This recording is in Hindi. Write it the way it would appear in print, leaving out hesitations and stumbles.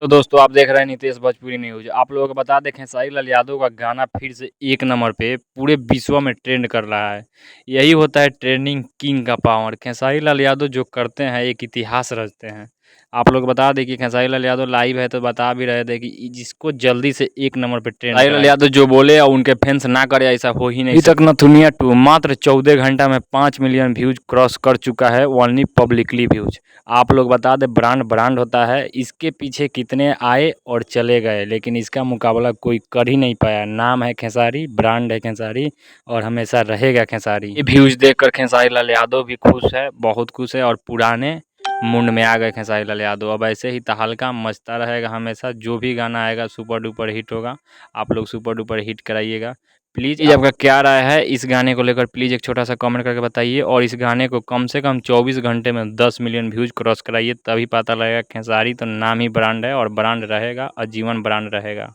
तो दोस्तों आप देख रहे हैं नितेश भोजपुरी न्यूज़। आप लोगों को बता दें खेसारी लाल यादव का गाना फिर से एक नंबर पे पूरे विश्व में ट्रेंड कर रहा है। यही होता है ट्रेंडिंग किंग का पावर। खेसारी लाल यादव जो करते हैं एक इतिहास रचते हैं। आप लोग बता दें कि खेसारी लाल यादव लाइव है तो बता भी रहे थे कि जिसको जल्दी से एक नंबर पे ट्रेंड खेसारी लाल यादव जो बोले और उनके फैंस ना करे ऐसा हो ही नहीं। अभी तक नथुनिया 2 मात्र 14 घंटा में 5 मिलियन व्यूज क्रॉस कर चुका है, ओनली पब्लिकली व्यूज। आप लोग बता दें ब्रांड होता है, इसके पीछे कितने आए और चले गए लेकिन इसका मुकाबला कोई कर ही नहीं पाया। नाम है खेसारी, ब्रांड है खेसारी और हमेशा रहेगा खेसारी। ये व्यूज देखकर खेसारी लाल यादव भी खुश है, बहुत खुश है और पुराने मूड में आ गए खेसारी लाल यादव। अब ऐसे ही तहलका मचता रहेगा हमेशा, जो भी गाना आएगा सुपर डुपर हिट होगा। आप लोग सुपर डुपर हिट कराइएगा प्लीज़। ये आपका क्या राय है इस गाने को लेकर, प्लीज़ एक छोटा सा कमेंट करके बताइए और इस गाने को कम से कम 24 घंटे में 10 मिलियन व्यूज़ क्रॉस कराइए, तभी पता लगेगा खेसारी तो नाम ही ब्रांड है और ब्रांड रहेगा, आजीवन ब्रांड रहेगा।